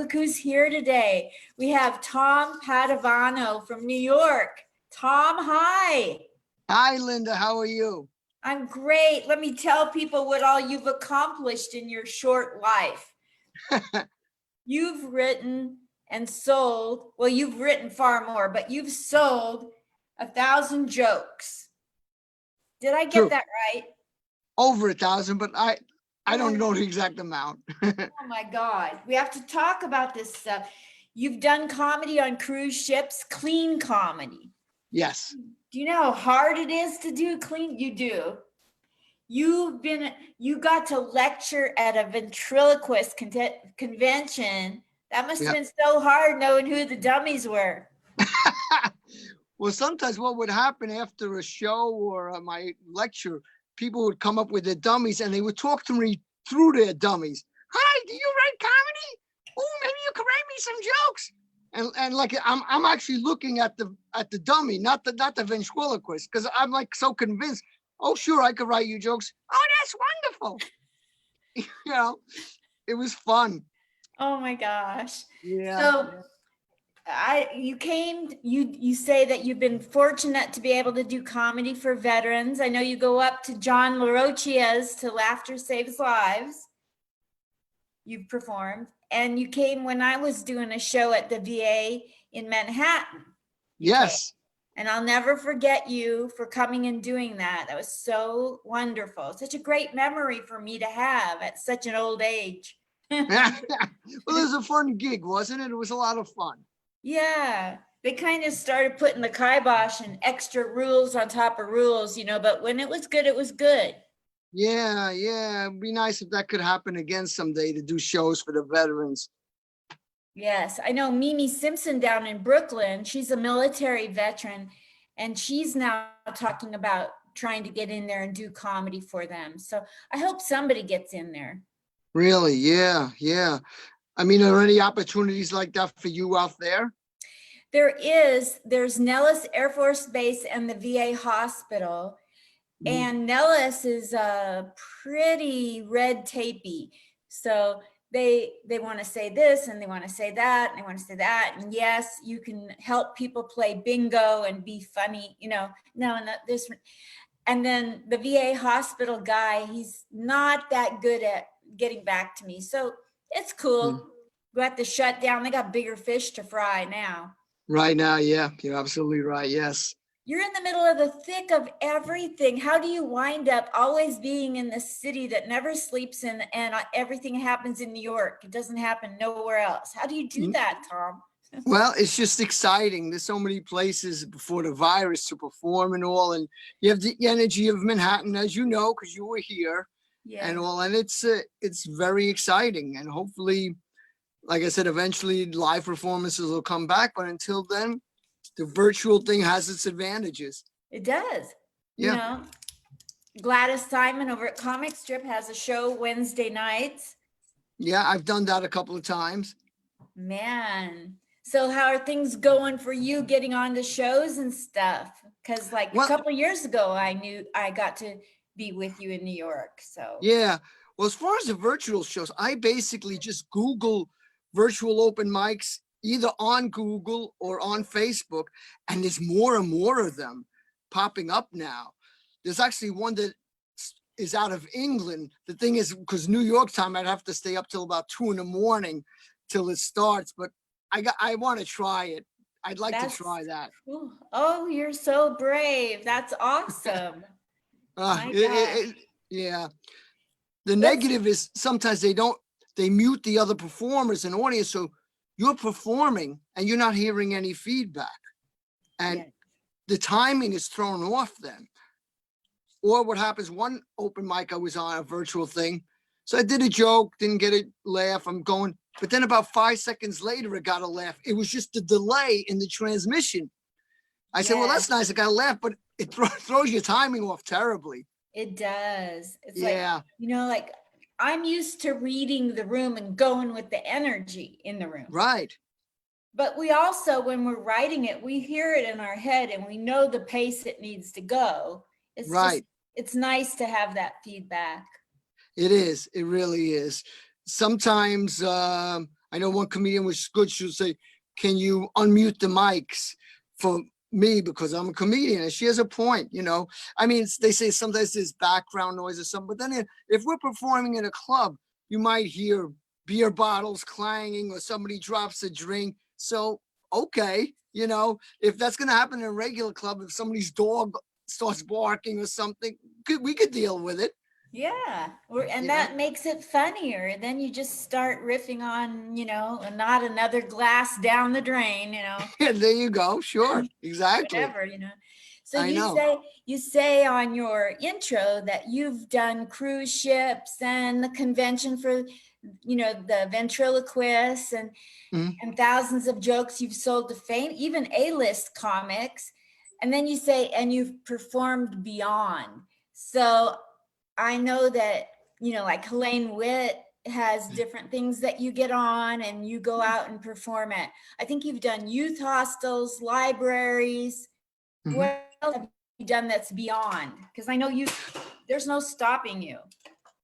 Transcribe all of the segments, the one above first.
look who's here today. We have Tom Padovano from New York. Tom, hi. Hi, Linda. How are you? I'm great. Let me tell people what all you've accomplished in your short life. You've written and sold, well, you've written far more, but you've sold 1,000 jokes. Did I get True. that right? Over 1,000, but I don't know the exact amount. Oh my God. We have to talk about this stuff. You've done comedy on cruise ships, clean comedy. Yes. Do you know how hard it is to do clean? You do. You got to lecture at a ventriloquist convention. That must have been so hard knowing who the dummies were. Well, sometimes what would happen after a show or my lecture, people would come up with their dummies and they would talk to me through their dummies. Hi, do you write comedy? Oh, maybe you could write me some jokes. And like I'm actually looking at the dummy, not the ventriloquist, because I'm like so convinced. Oh, sure, I could write you jokes. Oh, that's wonderful. It was fun. Oh my gosh. Yeah. So you say that you've been fortunate to be able to do comedy for veterans. I know you go up to John LaRochia's to Laughter Saves Lives. You've performed, and you came when I was doing a show at the VA in Manhattan. Yes. And I'll never forget you for coming and doing that. That was so wonderful. Such a great memory for me to have at such an old age. Well, it was a fun gig, wasn't it? It was a lot of fun. Yeah. They kind of started putting the kibosh and extra rules on top of rules, but when it was good, it was good. Yeah. It'd be nice if that could happen again someday, to do shows for the veterans. Yes, I know Mimi Simpson down in Brooklyn. She's a military veteran, and she's now talking about trying to get in there and do comedy for them. So I hope somebody gets in there. Really? Yeah. I mean, are there any opportunities like that for you out there? There's Nellis Air Force Base and the VA hospital. And Nellis is pretty red tapey. So they want to say this and they want to say that and they want to say that. And yes, you can help people play bingo and be funny, this. And then the VA hospital guy, he's not that good at getting back to me. So it's cool. We have to shut down. They got bigger fish to fry now. Right now, yeah, you're absolutely right. Yes. You're in the middle of the thick of everything. How do you wind up always being in the city that never sleeps and everything happens in New York? It doesn't happen nowhere else. How do you do that, Tom? Well, it's just exciting. There's so many places before the virus to perform and all. And you have the energy of Manhattan, as you know, because you were here and all. And it's very exciting. And hopefully, like I said, eventually live performances will come back. But until then, the virtual thing has its advantages. It does. Yeah. Gladys Simon over at Comic Strip has a show Wednesday nights. Yeah, I've done that a couple of times. Man. So how are things going for you getting on the shows and stuff? Because a couple of years ago, I knew I got to be with you in New York. So yeah. Well, as far as the virtual shows, I basically just Google virtual open mics either on Google or on Facebook, and there's more and more of them popping up now. There's actually one that is out of England. The thing is, because New York time, I'd have to stay up till about 2 a.m. till it starts, but I want to try it. I'd like to try that. Oh, you're so brave. That's awesome. Yeah. The negative is sometimes they mute the other performers and audience, so you're performing and you're not hearing any feedback. And the timing is thrown off then. Or what happens, one open mic I was on, a virtual thing. So I did a joke, didn't get a laugh. I'm going, but then about 5 seconds later, it got a laugh. It was just a delay in the transmission. I said, well, that's nice. I got a laugh, but it throws your timing off terribly. It does. It's like I'm used to reading the room and going with the energy in the room. Right. But we also, when we're writing it, we hear it in our head and we know the pace it needs to go. It's right. It's nice to have that feedback. It is. It really is. Sometimes I I know one comedian was good. She would say, can you unmute the mics for me because I'm a comedian? And she has a point, you know. I mean, they say sometimes there's background noise or something, but then if we're performing in a club, you might hear beer bottles clanging or somebody drops a drink. So, okay, you know, if that's going to happen in a regular club, if somebody's dog starts barking or something, we could deal with it. Yeah, and You that know? makes it funnier. Then you just start riffing on, not another glass down the drain, Yeah, there you go. Sure, exactly. whatever. So I you know. say on your intro that you've done cruise ships and the convention for, the ventriloquists Mhm. and thousands of jokes you've sold to fame, even A-list comics. And then you say, and you've performed beyond. So I know that, like Helene Witt has different things that you get on and you go out and perform at. I think you've done youth hostels, libraries. Mhm. What else have you done that's beyond? Because I know there's no stopping you.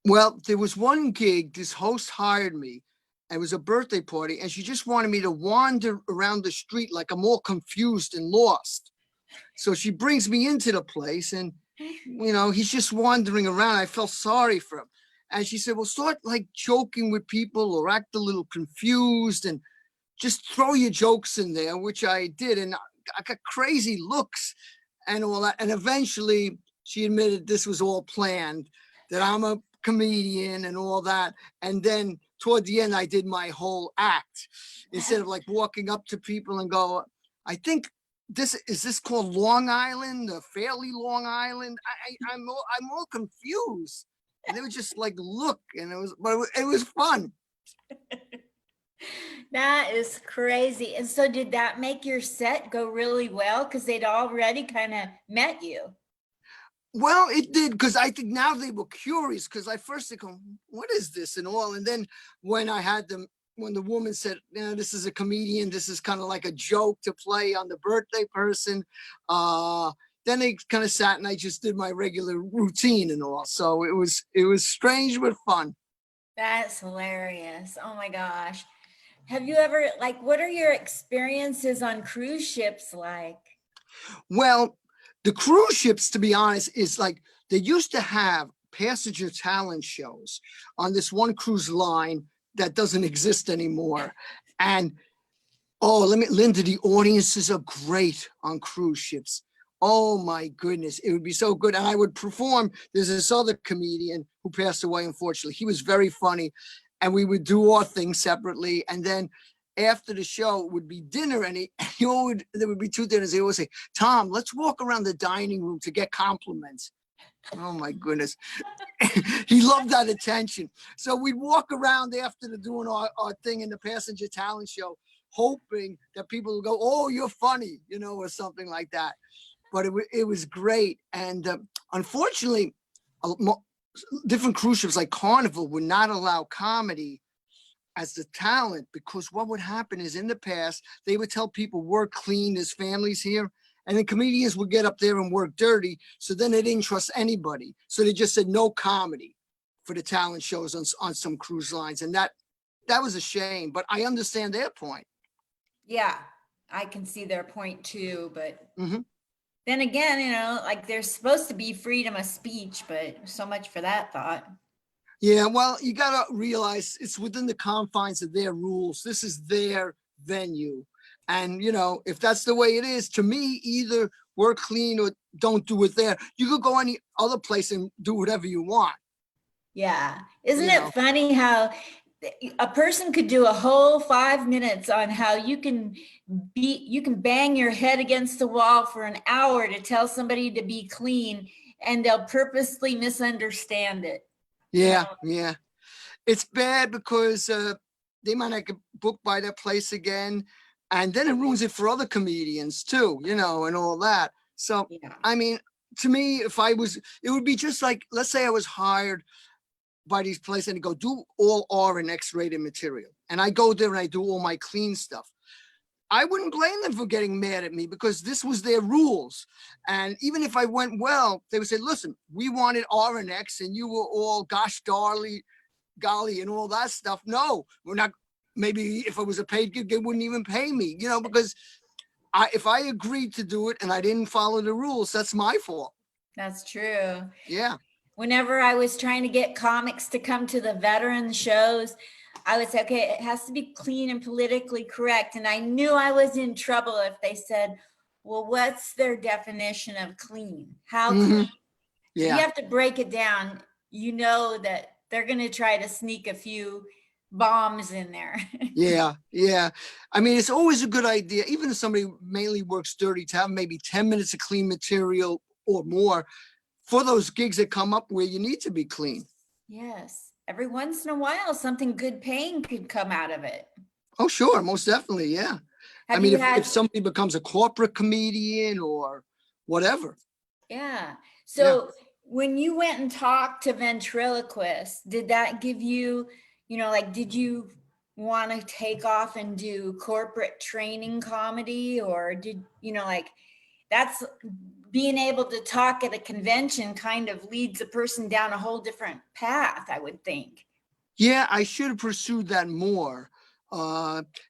Well, there was one gig, this host hired me. And it was a birthday party, and she just wanted me to wander around the street like I'm all confused and lost. So she brings me into the place, and he's just wandering around. I felt sorry for him. And she said, well, start like joking with people or act a little confused and just throw your jokes in there, which I did. And I got crazy looks and all that. And eventually she admitted this was all planned, that I'm a comedian and all that. And then toward the end, I did my whole act instead of like walking up to people and go, I think this called Long Island, Fairly Long Island. I'm all confused. And they would just like look, and it was fun. That is crazy. And so did that make your set go really well? Because they'd already kind of met you. Well, it did, because I think now they were curious, because I first they go, what is this and all? And then when I had them, when the woman said, this is a comedian, this is kind of like a joke to play on the birthday person, then they kind of sat and I just did my regular routine and all. So it was strange but fun. That's hilarious. Oh my gosh. Have you ever, what are your experiences on cruise ships like? Well, the cruise ships, to be honest, is like they used to have passenger talent shows on this one cruise line that doesn't exist anymore. And Linda, the audiences are great on cruise ships. Oh my goodness, it would be so good. And I would perform. There's this other comedian who passed away, unfortunately. He was very funny. And we would do our thing separately. And then after the show would be dinner, and there would be two dinners. He always say, Tom, let's walk around the dining room to get compliments. Oh my goodness. He loved that attention. So we'd walk around after doing our thing in the passenger talent show, hoping that people would go, oh, you're funny, or something like that. But it was great. And unfortunately, different cruise ships like Carnival would not allow comedy as the talent, because what would happen is in the past, they would tell people work clean, there's families here. And then comedians would get up there and work dirty. So then they didn't trust anybody. So they just said no comedy for the talent shows on some cruise lines. And that was a shame, but I understand their point. Yeah, I can see their point too, but Mhm. then again, there's supposed to be freedom of speech, but so much for that thought. Yeah, well, you got to realize it's within the confines of their rules. This is their venue. And, if that's the way it is, to me, either work clean or don't do it there. You could go any other place and do whatever you want. Yeah. Isn't You know. it funny how a person could do a whole 5 minutes on how you can bang your head against the wall for an hour to tell somebody to be clean, and they'll purposely misunderstand it. Yeah, yeah. It's bad because they might not get booked by that place again. And then it ruins it for other comedians too, and all that. So, Yeah. I mean, to me, it would be just like, let's say I was hired by these places and go do all R and X rated material. And I go there and I do all my clean stuff. I wouldn't blame them for getting mad at me, because this was their rules. And even if I went well, they would say, listen, we wanted R and X and you were all gosh golly and all that stuff. No, we're not. maybe if it was a paid gig, they wouldn't even pay me, because if I agreed to do it and I didn't follow the rules, that's my fault. That's true. Yeah. Whenever I was trying to get comics to come to the veteran shows, I would say, okay, it has to be clean and politically correct. And I knew I was in trouble if they said, well, what's their definition of clean? How Mhm. clean? You Yeah. have to break it down. You know that they're going to try to sneak a few bombs in there. Yeah. Yeah. I mean, it's always a good idea, even if somebody mainly works dirty, to have maybe 10 minutes of clean material or more for those gigs that come up where you need to be clean. Yes. Every once in a while, something good paying could come out of it. Oh, sure. Most definitely. Yeah. I Have mean, you if had, somebody becomes a corporate comedian or whatever. yeah. Yeah. So when you went and talked to ventriloquists, did that give you, like, did you want to take off and do corporate training comedy, or did, like, that's being able to talk at a convention kind of leads a person down a whole different path, I would think. Yeah, I should have pursued that more.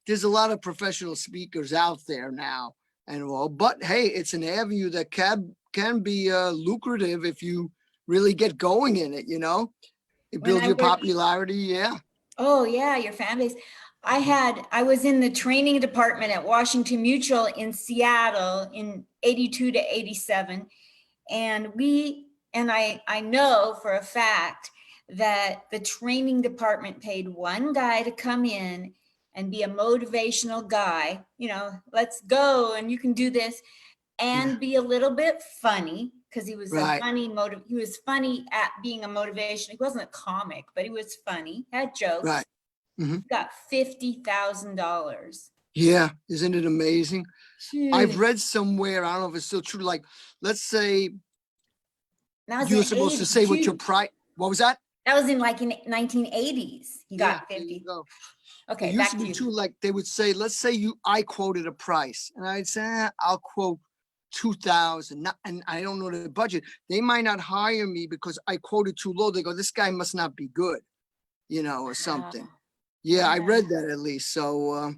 There's a lot of professional speakers out there now and all, but hey, it's an avenue that can be lucrative if you really get going in it, It When builds I your worked, popularity. Yeah. oh yeah, your fan base. I was in the training department at Washington Mutual in Seattle in 82 to 87. And I know for a fact that the training department paid one guy to come in and be a motivational guy, let's go and you can do this, Yeah. and be a little bit funny, because he was Right. he was funny at being a motivation. He wasn't a comic, but he was funny, had jokes. Right. hmm Got $50,000. Yeah. Isn't it amazing? I've read somewhere, I don't know if it's still true, like, let's say That was you're in supposed to say what your 82. price, what was that? That was in 1980s. He Yeah, got there you 50. go. It Okay, used back to to be you. too, like they would say, let's say I quoted a price and I'd say, I'll quote 2,000. And I don't know the budget. They might not hire me because I quoted too low. They go, this guy must not be good, or something. Wow. Yeah, I Yeah. read that at least. So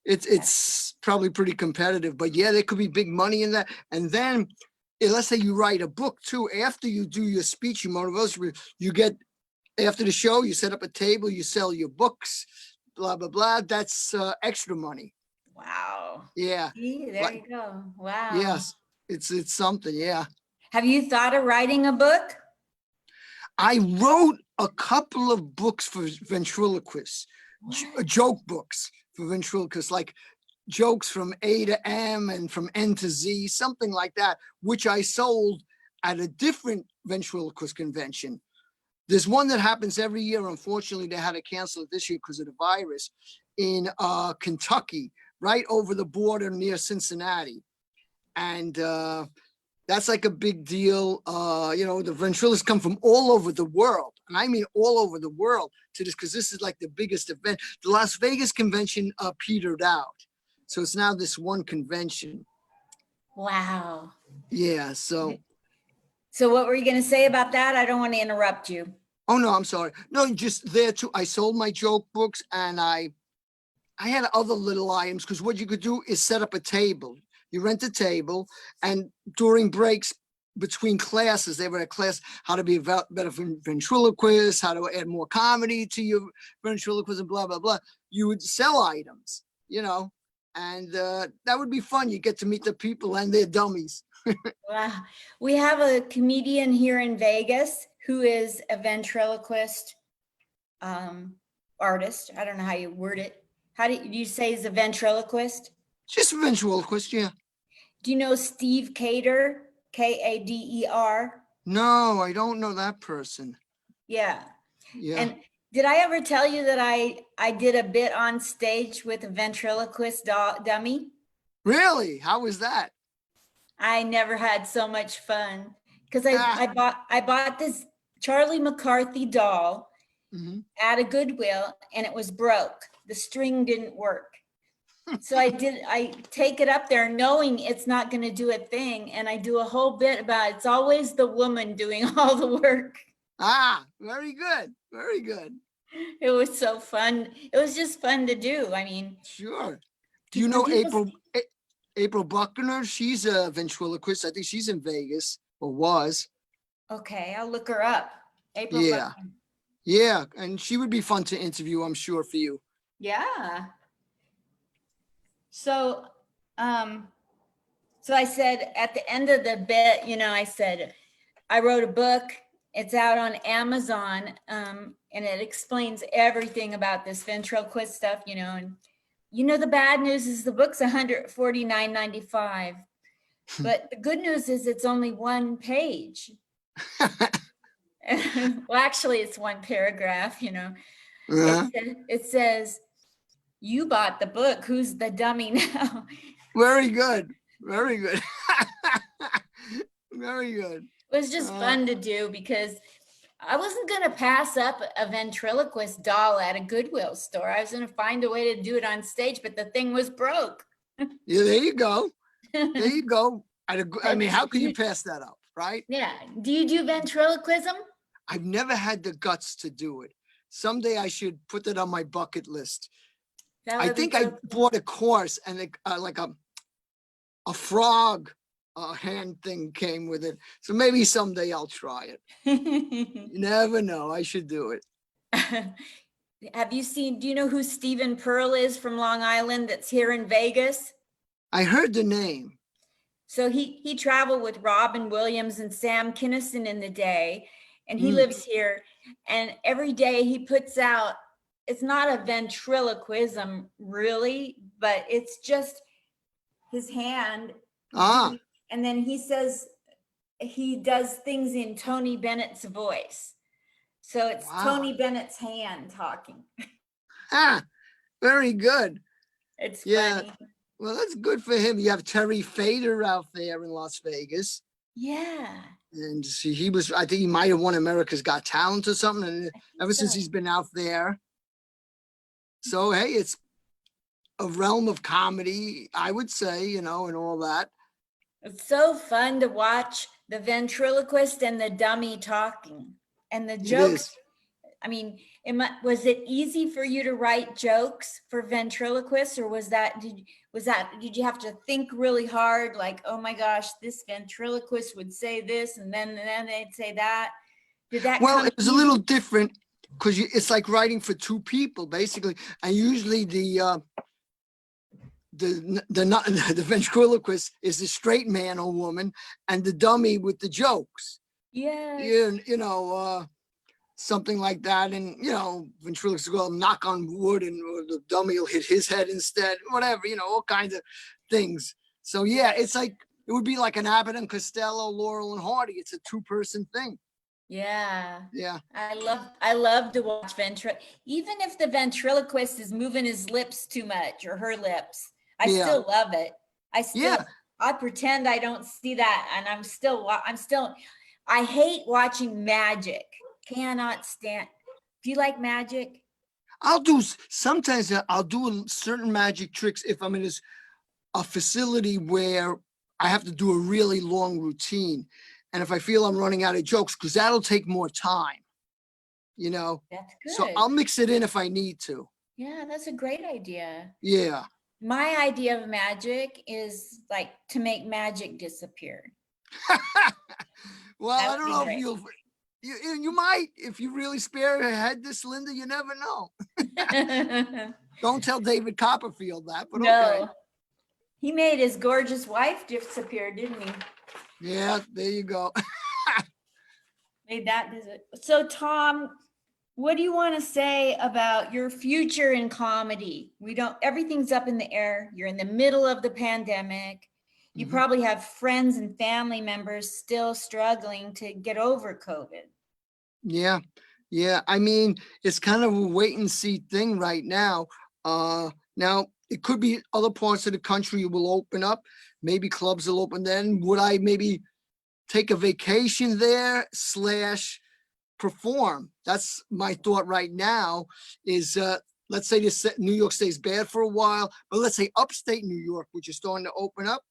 it's probably pretty competitive, but yeah, there could be big money in that. And then let's say you write a book too. After you do your speech, you motivate, you get, after the show, you set up a table, you sell your books, blah, blah, blah. That's extra money. Wow. Yeah. See, there Like, you go. Wow. yes, it's something. Yeah. Have you thought of writing a book? I wrote a couple of books for ventriloquists, What? joke books for ventriloquists, like jokes from A to M and from N to Z, something like that, which I sold at a different ventriloquist convention. There's one that happens every year. Unfortunately, they had to cancel it this year because of the virus, in Kentucky, right over the border near Cincinnati. And that's like a big deal. The ventriloquists come from all over the world. And I mean all over the world to this, because this is like the biggest event. The Las Vegas convention petered out. So it's now this one convention. Wow. Yeah. So what were you going to say about that? I don't want to interrupt you. oh no, I'm sorry. No, just there too. I sold my joke books and I had other little items, because what you could do is set up a table. You rent a table, and during breaks between classes, they were a class how to be a better ventriloquist, how to add more comedy to your ventriloquism, blah, blah, blah. You would sell items, and that would be fun. You get to meet the people and their dummies. Wow. We have a comedian here in Vegas who is a ventriloquist artist. I don't know how you word it. How do you say he's a ventriloquist? Just a ventriloquist, yeah. Do you know Steve Cater? Kader? No, I don't know that person. Yeah. Yeah. And did I ever tell you that I did a bit on stage with a ventriloquist dummy? Really? How was that? I never had so much fun, because I bought this Charlie McCarthy doll at a Goodwill, and it was broke. The string didn't work. So I take it up there knowing it's not going to do a thing. And I do a whole bit about it's always the woman doing all the work. Very good. Very good. It was so fun. It was just fun to do. I mean, Sure. Do you know people, April Buckner? She's a ventriloquist. I think she's in Vegas or was. okay, I'll look her up. April Yeah. Buckman. Yeah. And she would be fun to interview, I'm sure, for you. Yeah. So, um, so I said at the end of the bit, I said, I wrote a book. It's out on Amazon, and it explains everything about this ventriloquist stuff, and the bad news is the book's $149.95, but the good news is it's only one page. Well, actually, it's one paragraph. Uh-huh. It says, "You bought the book. Who's the dummy now?" Very good. Very good. Very good. It was just fun to do because I wasn't going to pass up a ventriloquist doll at a Goodwill store. I was going to find a way to do it on stage, but the thing was broke. Yeah, there you go. There you go. I mean, how can you You- pass that up, right? Yeah. Do you do ventriloquism? I've never had the guts to do it. Someday I should put that on my bucket list. That I would be think I so cool. bought a course and like a frog hand thing came with it. So maybe someday I'll try it. You never know. I should do it. Do you know who Stephen Pearl is from Long Island that's here in Vegas? I heard the name. So he traveled with Robin Williams and Sam Kinison in the day, and he Mm. lives here. And every day he puts out, it's not a ventriloquism really, but it's just his hand. Ah, And then he says he does things in Tony Bennett's voice. So it's wow. Tony Bennett's hand talking. Very good. It's Yeah. funny. Well, that's good for him. You have Terry Fader out there in Las Vegas. Yeah. And see, I think he might have won America's Got Talent or something. And ever since so. he's been out there. So, hey, it's a realm of comedy, I would say, and all that. It's so fun to watch the ventriloquist and the dummy talking and the It jokes. is. I mean, was it easy for you to write jokes for ventriloquists, or did you have to think really hard? Like, oh my gosh, this ventriloquist would say this, and then they'd say that. Did that Well, come it was a easy? little different because it's like writing for two people, basically. And usually the ventriloquist is the straight man or woman, and the dummy with the jokes. Yes. Something like that. And ventriloquist will knock on wood, and or the dummy will hit his head instead. Whatever, all kinds of things. So yeah, it's like it would be like an Abbott and Costello, Laurel and Hardy. It's a two-person thing. Yeah. Yeah. I love to watch even if the ventriloquist is moving his lips too much or her lips. I Yeah. still love it. Yeah. I pretend I don't see that, and I hate watching magic. Cannot stand. Do you like magic? Sometimes I'll do certain magic tricks if I'm in a facility where I have to do a really long routine. And if I feel I'm running out of jokes, because that'll take more time, That's good. So I'll mix it in if I need to. Yeah, that's a great idea. Yeah. My idea of magic is like to make magic disappear. Well, That I would don't be know great. if you might, if you really spare your head this, Linda, you never know. Don't tell David Copperfield that, but okay. No. He made his gorgeous wife disappear, didn't he? Yeah, there you go. Made that. So, Tom, what do you want to say about your future in comedy? Everything's up in the air. You're in the middle of the pandemic. You Mhm. probably have friends and family members still struggling to get over COVID. Yeah. Yeah. I mean, it's kind of a wait and see thing right now. Now it could be other parts of the country will open up. Maybe clubs will open then. Would I maybe take a vacation there / perform? That's my thought right now is, let's say New York stays bad for a while, but let's say upstate New York, which is starting to open up,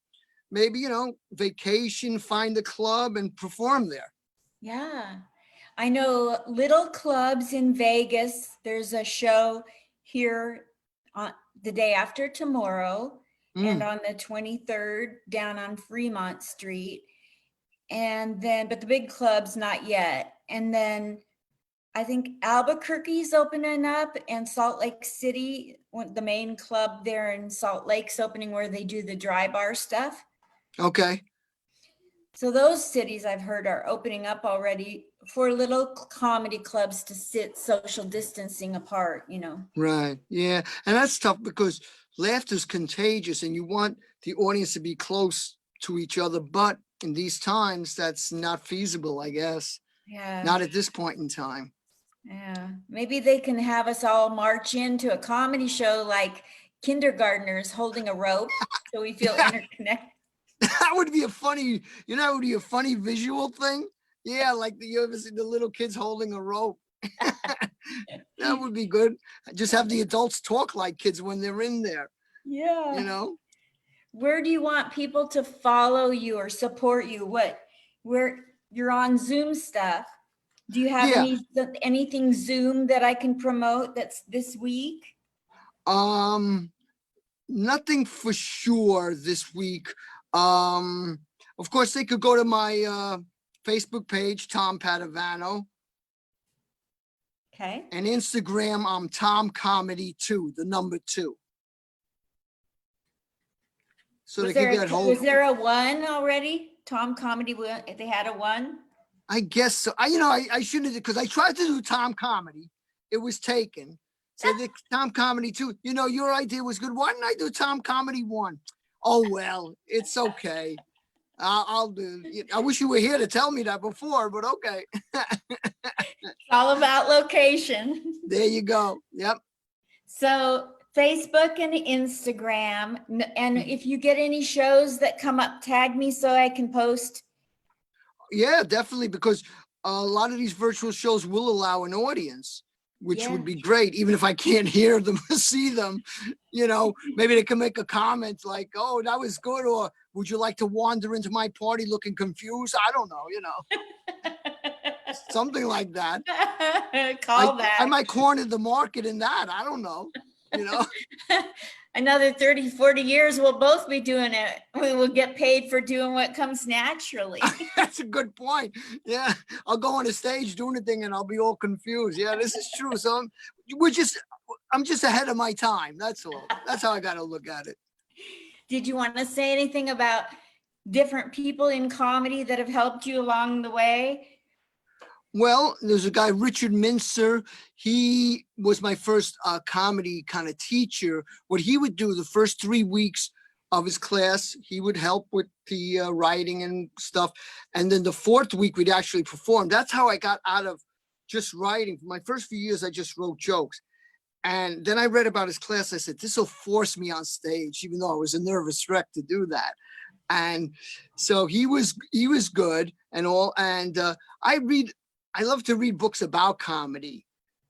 maybe, vacation, find a club and perform there. Yeah. I know little clubs in Vegas. There's a show here on the day after tomorrow and Mm, on the 23rd down on Fremont Street. And then, but the big clubs, not yet. And then I think Albuquerque's opening up and Salt Lake City, the main club there in Salt Lake's opening where they do the dry bar stuff. okay. So those cities I've heard are opening up already for little comedy clubs to sit social distancing apart, you know. Right. Yeah. And that's tough because laughter's contagious and you want the audience to be close to each other. But in these times, that's not feasible, I guess. Yeah. Not at this point in time. Yeah. Maybe they can have us all march into a comedy show like kindergartners holding a rope so we feel interconnected. That would be a funny, that would be a funny visual thing. Yeah, like you ever see the little kids holding a rope. That would be good. Just have the adults talk like kids when they're in there, Yeah. you know? Where do you want people to follow you or support you? Where you're on Zoom stuff? Do you have Yeah. anything Zoom that I can promote that's this week? Um, Nothing for sure this week. Of course, they could go to my Facebook page, Tom Padovano, Okay. and Instagram, I'm Tom Comedy 2, the number 2. So they could get hold. Was there a one already? Tom Comedy, if they had a one? I guess so. I shouldn't have, because I tried to do Tom Comedy. It was taken. So the Tom Comedy 2, your idea was good. Why didn't I do Tom Comedy 1? Oh, well, it's okay. I'll do. I wish you were here to tell me that before, but okay. It's all about location. There you go. Yep. So Facebook and Instagram. And if you get any shows that come up, tag me so I can post. Yeah, definitely, because a lot of these virtual shows will allow an audience, which would be great, even if I can't hear them or see them. Maybe they can make a comment like, "Oh, that was good," or "Would you like to wander into my party looking confused?" I don't know, something like that. Call back. I might corner the market in that. I don't know. Another 30, 40 years, we'll both be doing it. We will get paid for doing what comes naturally. That's a good point. Yeah, I'll go on a stage doing a thing and I'll be all confused. Yeah, this is true. So I'm just ahead of my time. That's all. That's how I got to look at it. Did you want to say anything about different people in comedy that have helped you along the way? Well, there's a guy, Richard Mincer. He was my first comedy kind of teacher. What he would do the first 3 weeks of his class, he would help with the writing and stuff. And then the 4th week, we'd actually perform. That's how I got out of just writing. For my first few years, I just wrote jokes. And then I read about his class. I said, this will force me on stage, even though I was a nervous wreck to do that. And so he was good and all. And I love to read books about comedy.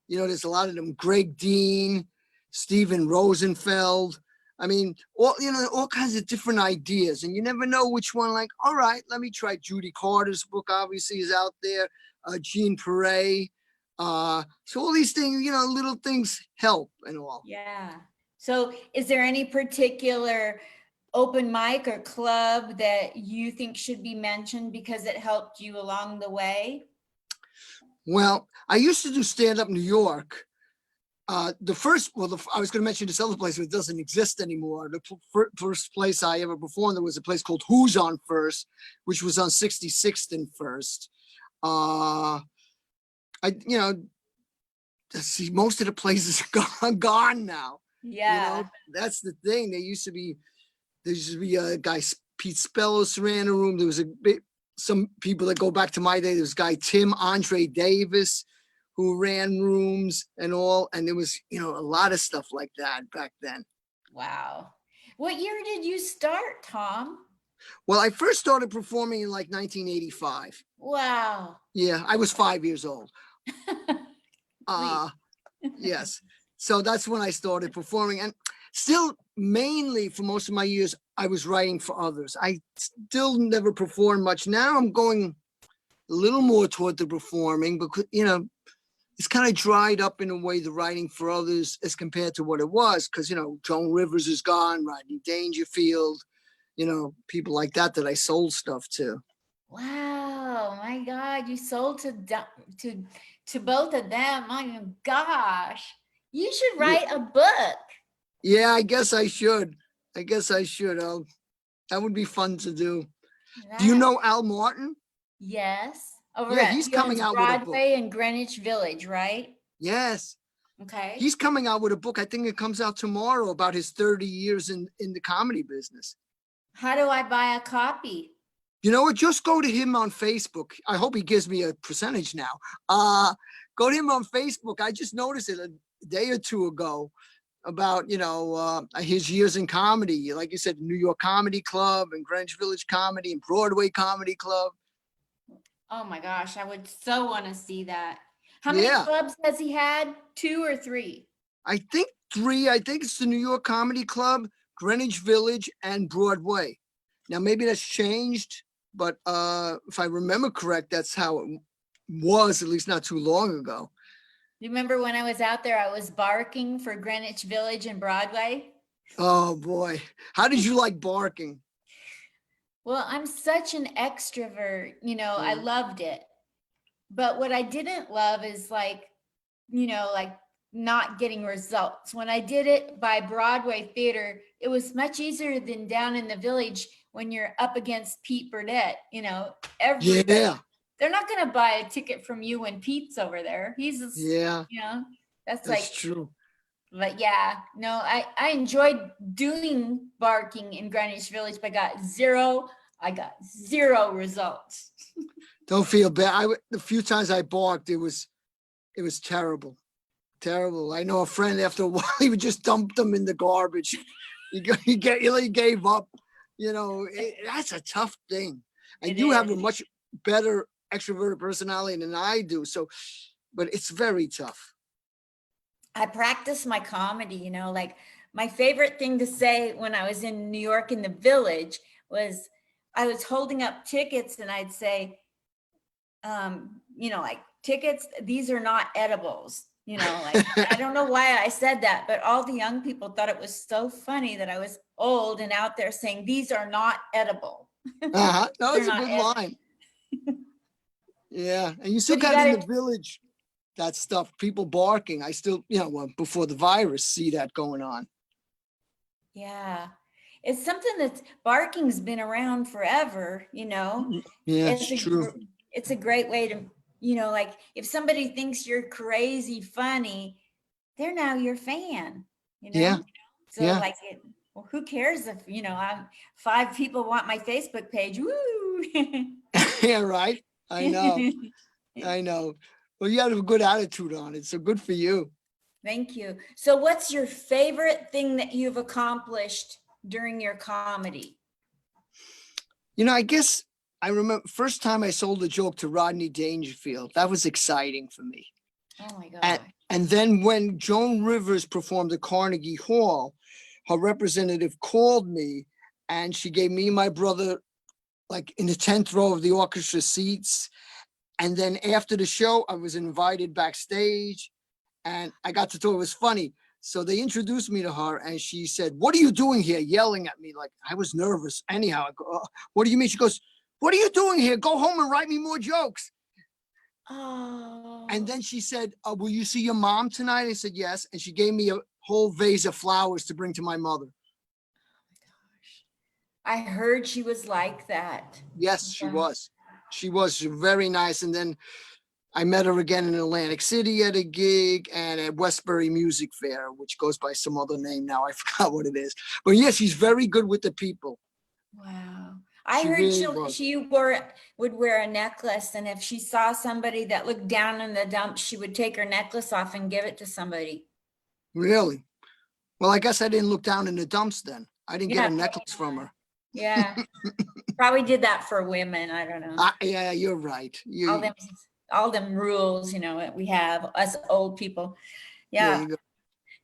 There's a lot of them. Greg Dean, Steven Rosenfeld. I mean, all kinds of different ideas. And you never know which one, like, all right, let me try. Judy Carter's book obviously is out there. Jean Perret. So all these things, little things help and all. Yeah. So is there any particular open mic or club that you think should be mentioned because it helped you along the way? Well, I used to do stand-up New York. I was going to mention this other place, but it doesn't exist anymore. The first place I ever performed, there was a place called Who's on First, which was on 66th and First. See, most of the places are gone now. Yeah. That's the thing. There used to be a guy, Pete Spellos ran a room. There was some people that go back to my day. There was a guy, Andre Davis, who ran rooms and all. And there was, a lot of stuff like that back then. Wow. What year did you start, Tom? Well, I first started performing in like 1985. Wow. Yeah, I was 5 years old. Yes. So that's when I started performing, and still mainly for most of my years, I was writing for others. I still never performed much. Now I'm going a little more toward the performing, because, it's kind of dried up in a way, the writing for others as compared to what it was. Because, Joan Rivers is gone, Rodney Dangerfield, people like that I sold stuff to. Wow, my God, you sold to both of them. My gosh, you should write a book. Yeah, I guess I should. That would be fun to do. Do you know Al Martin? Yes. Over Yeah, at he's he owns coming out with a book. Broadway and Greenwich Village, right? Yes. Okay. He's coming out with a book. I think it comes out tomorrow about his 30 years in the comedy business. How do I buy a copy? You know what? Just go to him on Facebook. I hope he gives me a percentage now. Go to him on Facebook. I just noticed it a day or two ago about, his years in comedy. Like you said, New York Comedy Club and Greenwich Village Comedy and Broadway Comedy Club. Oh my gosh, I would so want to see that. How many Yeah. clubs has he had? 2 or 3? I think 3. I think it's the New York Comedy Club, Greenwich Village, and Broadway. Now, maybe that's changed, but if I remember correct, that's how it was, at least not too long ago. You remember when I was out there, I was barking for Greenwich Village and Broadway? Oh, boy. How did you like barking? Well, I'm such an extrovert, I loved it. But what I didn't love is like not getting results. When I did it by Broadway theater, it was much easier than down in the village when you're up against Pete Burdett, everybody. Yeah. They're not going to buy a ticket from you when Pete's over there. He's, that's like true. But yeah, no, I enjoyed doing barking in Greenwich Village, but I got zero results. Don't feel bad. The few times I barked, it was terrible. Terrible. I know a friend, after a while, he would just dump them in the garbage. He gave up. That's a tough thing. And you have a much better extroverted personality than I do. So, but it's very tough. I practice my comedy, like my favorite thing to say when I was in New York in the Village was I was holding up tickets and I'd say, like tickets, these are not edibles. I don't know why I said that, but all the young people thought it was so funny that I was old and out there saying, these are not edible. No, it's a good line. Yeah. And you still got in the Village, that stuff, people barking. I still, before the virus, see that going on. Yeah. It's something that's barking's been around forever, Yeah, it's true. It's a great way to, like if somebody thinks you're crazy funny, they're now your fan, Yeah. So like well, who cares if, I'm 5 people want my Facebook page. Woo! Yeah, right. I know. I know. Well, you have a good attitude on it. So good for you. Thank you. So what's your favorite thing that you've accomplished during your comedy? I guess I remember first time I sold a joke to Rodney Dangerfield. That was exciting for me. Oh my God. And then when Joan Rivers performed at Carnegie Hall, her representative called me and she gave me and my brother like in the 10th row of the orchestra seats. And then after the show, I was invited backstage and I got to talk. It was funny. So they introduced me to her and she said, "What are you doing here?" Yelling at me like I was nervous. Anyhow, I go, "What do you mean?" She goes, "What are you doing here? Go home and write me more jokes." Oh. And then she said, "Will you see your mom tonight?" I said, "Yes." And she gave me a whole vase of flowers to bring to my mother. I heard she was like that. Yes, she was. She was very nice. And then I met her again in Atlantic City at a gig and at Westbury Music Fair, which goes by some other name now. I forgot what it is. But yeah, she's very good with the people. Wow. I She heard really she would wear a necklace, and if she saw somebody that looked down in the dumps, she would take her necklace off and give it to somebody. Really? Well, I guess I didn't look down in the dumps then. I didn't get a necklace from her. Yeah. Probably did that for women. I don't know. Yeah, you're right. All them rules, we have, us old people. Yeah. Go.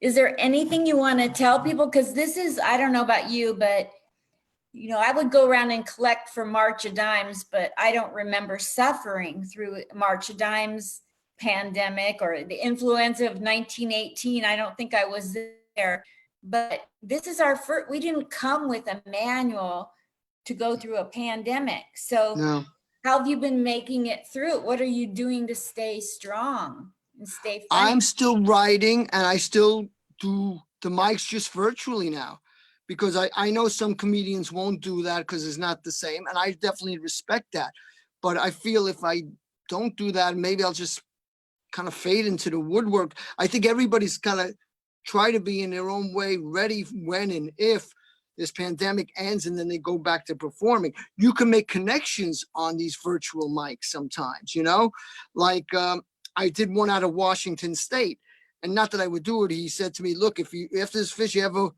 Is there anything you want to tell people? Because this is, I don't know about you, but I would go around and collect for March of Dimes, but I don't remember suffering through March of Dimes pandemic or the influenza of 1918. I don't think I was there, but this is our first, we didn't come with a manual to go through a pandemic. So No. how have you been making it through it? What are you doing to stay strong and stay funny? I'm still writing and I still do the mics just virtually now, because I know some comedians won't do that because it's not the same. And I definitely respect that. But I feel if I don't do that, maybe I'll just kind of fade into the woodwork. I think everybody's kind of try to be in their own way ready when and if this pandemic ends and then they go back to performing. You can make connections on these virtual mics sometimes, like I did one out of Washington State, and not that I would do it. He said to me, look, if this fish you ever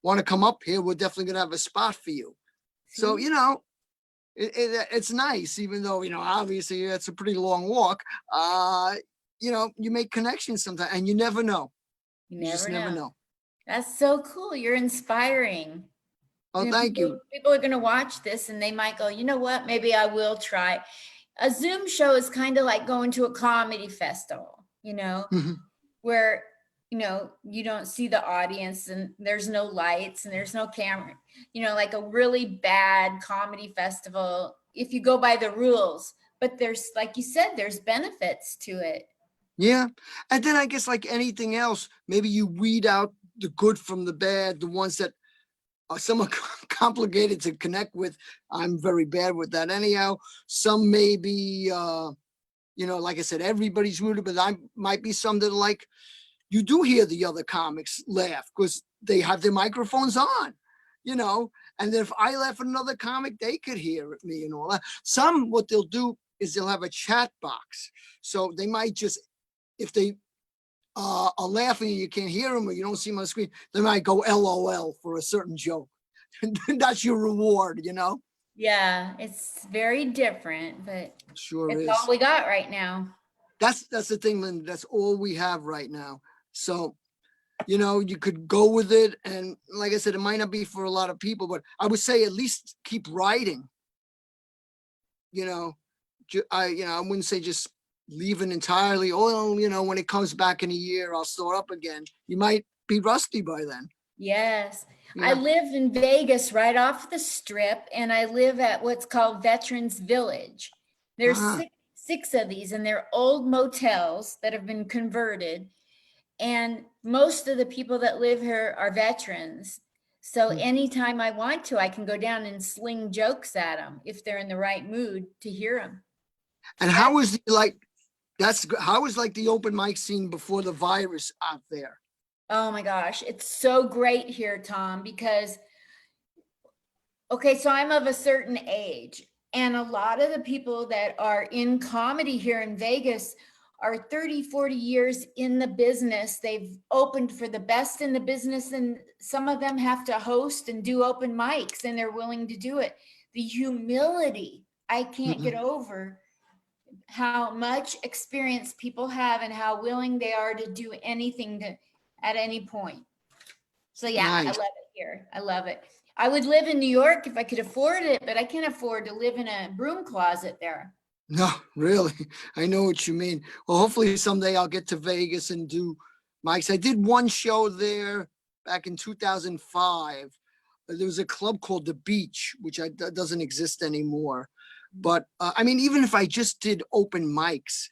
want to come up here, we're definitely going to have a spot for you. So, See? it's nice, even though, obviously it's a pretty long walk. You make connections sometimes and you never know. You You just never know. That's so cool. You're inspiring. Oh, thank you. People are going to watch this and they might go, you know what? Maybe I will try. A Zoom show is kind of like going to a comedy festival, Mhm. where, you don't see the audience and there's no lights and there's no camera, like a really bad comedy festival if you go by the rules. But there's, like you said, there's benefits to it. Yeah. And then I guess like anything else, maybe you weed out the good from the bad, the ones that are somewhat complicated to connect with. I'm very bad with that anyhow. Some maybe, like I said, everybody's rooted, but I might be some that like, you do hear the other comics laugh because they have their microphones on, and then if I laugh at another comic, they could hear me and all that. Some, what they'll do is they'll have a chat box. So they might just, if they are laughing and you can't hear them or you don't see them on the screen, they might go LOL for a certain joke. That's your reward, Yeah, it's very different, but Sure it's is. all we got right now. That's the thing, Linda. That's all we have right now. So, you could go with it. And like I said, it might not be for a lot of people, but I would say at least keep writing. I wouldn't say just leave it entirely. Oh, when it comes back in a year, I'll start up again. You might be rusty by then. Yes. Yeah. I live in Vegas right off the strip, and I live at what's called Veterans Village. There's six of these, and they're old motels that have been converted. And most of the people that live here are veterans. So anytime I want to, I can go down and sling jokes at them if they're in the right mood to hear them. And how was how was like the open mic scene before the virus out there? Oh my gosh, it's so great here, Tom, because, okay, so I'm of a certain age, and a lot of the people that are in comedy here in Vegas are 30, 40 years in the business. They've opened for the best in the business, and some of them have to host and do open mics, and they're willing to do it. The humility, I can't get over how much experience people have and how willing they are to do anything at any point. So yeah, Nice. I love it here. I love it. I would live in New York if I could afford it, but I can't afford to live in a broom closet there. No, really. I know what you mean. Well, hopefully someday I'll get to Vegas and do mics. I did one show there back in 2005. There was a club called The Beach, which doesn't exist anymore. But I mean, even if I just did open mics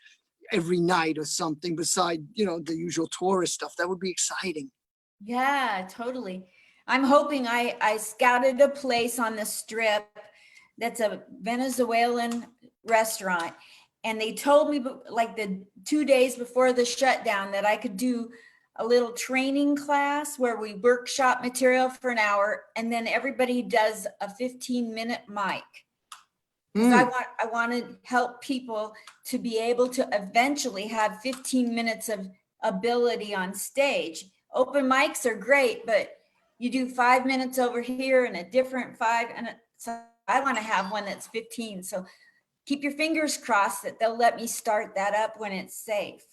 every night or something beside, the usual tourist stuff, that would be exciting. Yeah, totally. I'm hoping I scouted a place on the strip that's a Venezuelan restaurant. And they told me like the 2 days before the shutdown that I could do a little training class where we workshop material for an hour. And then everybody does a 15-minute mic. Because I want to help people to be able to eventually have 15 minutes of ability on stage. Open mics are great, but you do 5 minutes over here and a different 5. And so I want to have one that's 15. So keep your fingers crossed that they'll let me start that up when it's safe.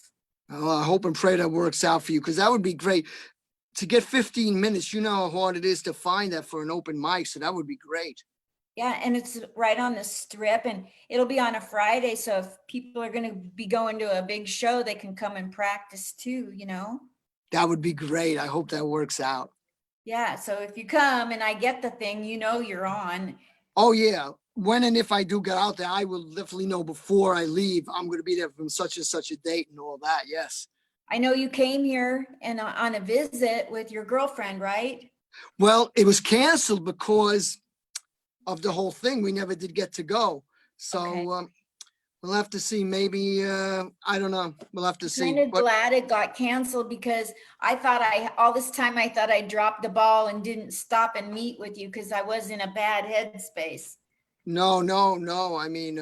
Oh, I hope and pray that works out for you, because that would be great to get 15 minutes, you know how hard it is to find that for an open mic. So that would be great. Yeah, and it's right on the strip, and it'll be on a Friday. So if people are going to be going to a big show, they can come and practice too, you know? That would be great. I hope that works out. Yeah, so if you come and I get the thing, you know you're on. Oh, yeah. When and if I do get out there, I will definitely know before I leave. I'm going to be there from such and such a date and all that. Yes. I know you came here and on a visit with your girlfriend, right? Well, it was canceled because of the whole thing. We never did get to go. So Okay. we'll have to see. Maybe, I don't know. We'll have to see. Kind of But glad it got canceled because I thought all this time I thought I dropped the ball and didn't stop and meet with you because I was in a bad headspace. no, no, no. I mean,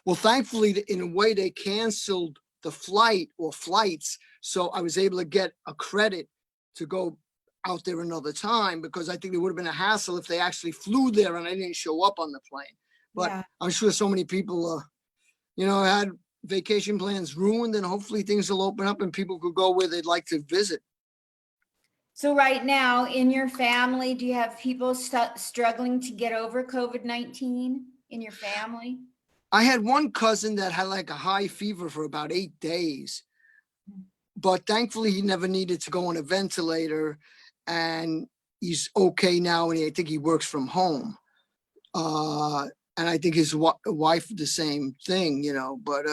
well, thankfully, in a way, they canceled the flight or flights. So I was able to get a credit to go out there another time, because I think it would have been a hassle if they actually flew there and I didn't show up on the plane. But Yeah. I'm sure so many people, had vacation plans ruined, and hopefully things will open up and people could go where they'd like to visit. So right now in your family, do you have people struggling to get over COVID-19 in your family? I had one cousin that had like a high fever for about 8 days, but thankfully he never needed to go on a ventilator, and he's okay now. And I think he works from home. And I think his wife, the same thing, but,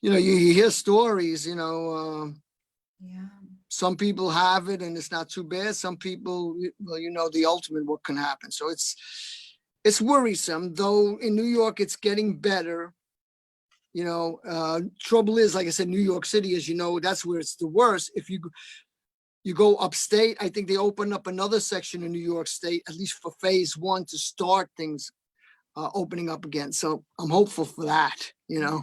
you hear stories, Yeah. some people have it and it's not too bad. Some people, well, the ultimate, what can happen. So it's worrisome, though. In New York, it's getting better. Trouble is, like I said, New York City, as you know, that's where it's the worst. If you go upstate, I think they open up another section in New York State, at least for phase 1, to start things opening up again. So I'm hopeful for that, Yeah,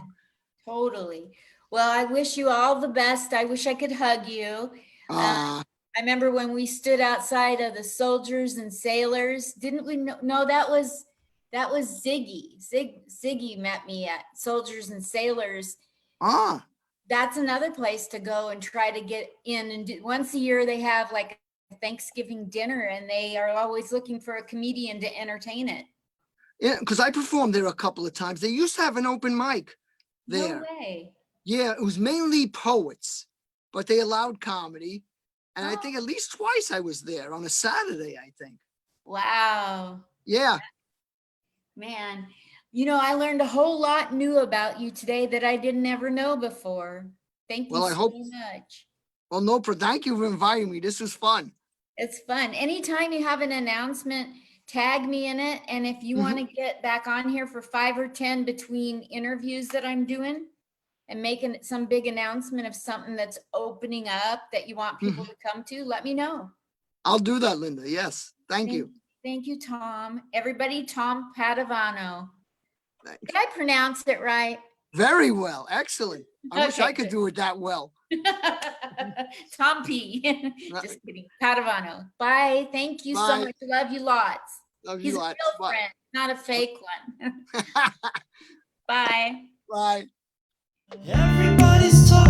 totally. Well, I wish you all the best. I wish I could hug you. Uh, I remember when we stood outside of the Soldiers and Sailors. Didn't we know? No, that was Ziggy. Ziggy met me at Soldiers and Sailors. That's another place to go and try to get in. And once a year they have like a Thanksgiving dinner, and they are always looking for a comedian to entertain it. yeah, because I performed there a couple of times. They used to have an open mic there. No way. Yeah, it was mainly poets, but they allowed comedy. And I Oh. think at least twice I was there on a Saturday, I think. Wow. Yeah. Man, I learned a whole lot new about you today that I didn't ever know before. Thank you Well, I so hope. much. Well, no, thank you for inviting me. This was fun. It's fun. Anytime you have an announcement, tag me in it. And if you want to get back on here for 5 or 10 between interviews that I'm doing and making some big announcement of something that's opening up that you want people to come to, let me know. I'll do that, Linda. Yes. Thank you. Thank you, Tom. Everybody, Tom Padovano. Did I pronounce it right? Very well. Excellent. I wish I could do it that well. Tom P. Just kidding. Padovano. Bye. Thank you so much. Love you lots. Love you He's lots. a real friend, not a fake one. Bye. Bye. Everybody's talking.